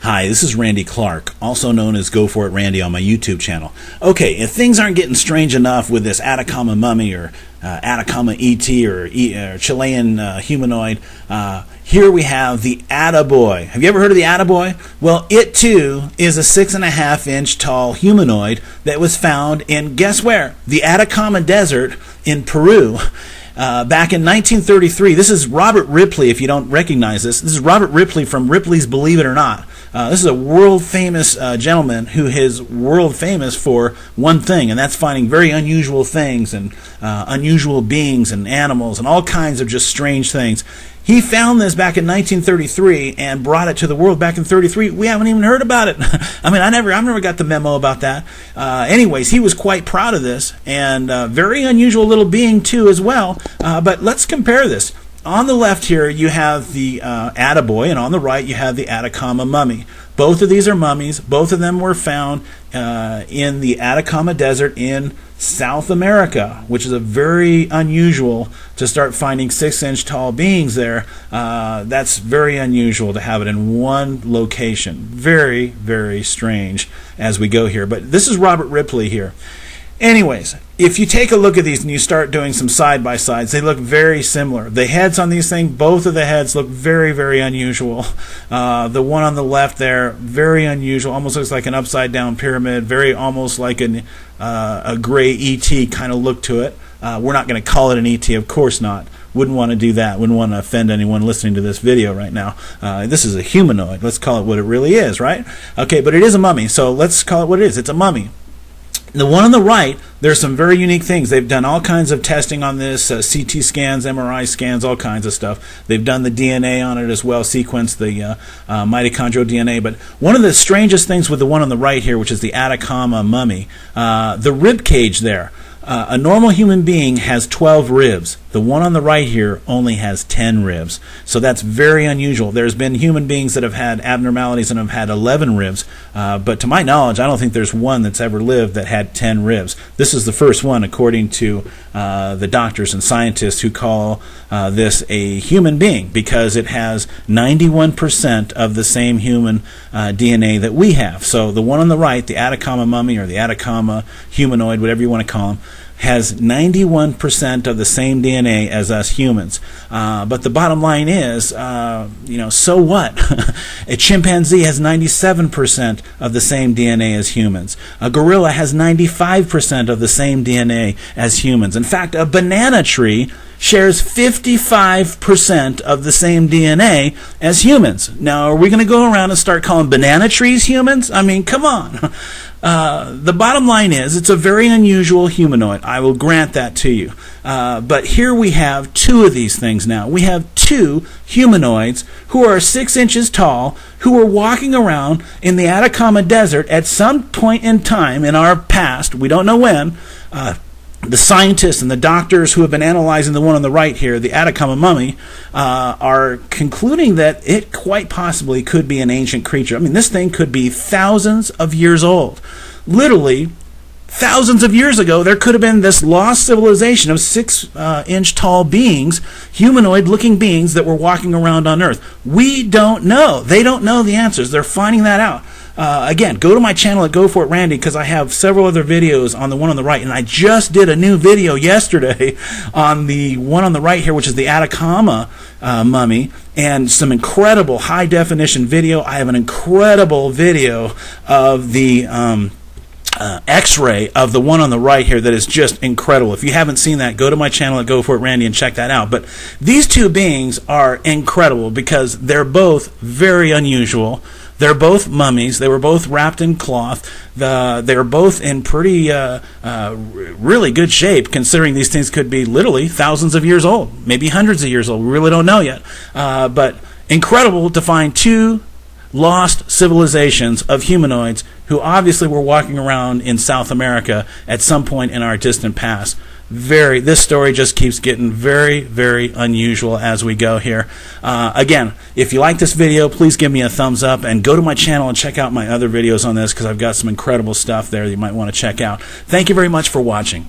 Hi, this is Randy Clark, also known as goforitRANDY on my YouTube channel. Okay, if things aren't getting strange enough with this Atacama Mummy or Atacama ET or Chilean humanoid, here we have the Atta Boy. Have you ever heard of the Atta Boy? Well, it too is a 6.5-inch tall humanoid that was found in, guess where? The Atacama Desert in Peru. Back in 1933, this is Robert Ripley, if you don't recognize this. This is Robert Ripley from Ripley's Believe It or Not. This is a world-famous gentleman who is world-famous for one thing, and that's finding very unusual things and unusual beings and animals and all kinds of just strange things. He found this back in 1933 and brought it to the world back in 33. We haven't even heard about it. I mean, I've never got the memo about that. Anyways, he was quite proud of this, and very unusual little being too as well. But let's compare this. On the left here, you have the Atta Boy, and on the right, you have the Atacama Mummy. Both of these are mummies. Both of them were found in the Atacama Desert in South America, which is a very unusual to start finding 6-inch tall beings there. That's very unusual to have it in one location. Very, very strange as we go here. But this is Robert Ripley here. Anyways, if you take a look at these and you start doing some side-by-sides, they look very similar. The heads on these things, both of the heads look very, very unusual. The one on the left there, very unusual, almost looks like an upside-down pyramid, very almost like a gray ET kind of look to it. We're not going to call it an ET, of course not. Wouldn't want to do that. Wouldn't want to offend anyone listening to this video right now. This is a humanoid. Let's call it what it really is, right? Okay, but it is a mummy, so let's call it what it is. It's a mummy. The one on the right, there's some very unique things. They've done all kinds of testing on this, CT scans, MRI scans, all kinds of stuff. They've done the DNA on it as well, sequenced the mitochondrial DNA. But one of the strangest things with the one on the right here, which is the Atacama Mummy, the rib cage there. A normal human being has 12 ribs. The one on the right here only has 10 ribs. So that's very unusual. There's been human beings that have had abnormalities and have had 11 ribs. But to my knowledge, I don't think there's one that's ever lived that had 10 ribs. This is the first one, according to the doctors and scientists who call this a human being, because it has 91% of the same human DNA that we have. So the one on the right, the Atacama Mummy or the Atacama Humanoid, whatever you want to call him, has 91% of the same DNA as us humans. But the bottom line is, so what? A chimpanzee has 97% of the same DNA as humans. A gorilla has 95% of the same DNA as humans. In fact, a banana tree shares 55% of the same DNA as humans. Now, are we going to go around and start calling banana trees humans? I mean, come on. The bottom line is, it's a very unusual humanoid. I will grant that to you. But here we have two of these things now. We have two humanoids who are 6 inches tall, who were walking around in the Atacama Desert at some point in time in our past. We don't know when. The scientists and the doctors who have been analyzing the one on the right here, the Atacama Mummy, are concluding that it quite possibly could be an ancient creature. I mean, this thing could be thousands of years old. Literally, thousands of years ago, there could have been this lost civilization of 6-inch tall beings, humanoid-looking beings that were walking around on Earth. We don't know. They don't know the answers. They're finding that out. Again, go to my channel at goforitRANDY, because I have several other videos on the one on the right, and I just did a new video yesterday on the one on the right here, which is the Atacama Mummy, and some incredible high-definition video. I have an incredible video of the X-ray of the one on the right here that is just incredible. If you haven't seen that, go to my channel at goforitRANDY and check that out. But these two beings are incredible because they're both very unusual. They're both mummies. They were both wrapped in cloth. They're both in pretty, really good shape, considering these things could be literally thousands of years old, maybe hundreds of years old. We really don't know yet. But incredible to find two lost civilizations of humanoids who obviously were walking around in South America at some point in our distant past. This story just keeps getting very, very unusual as we go here. Again, if you like this video, please give me a thumbs up and go to my channel and check out my other videos on this, because I've got some incredible stuff there that you might want to check out. Thank you very much for watching.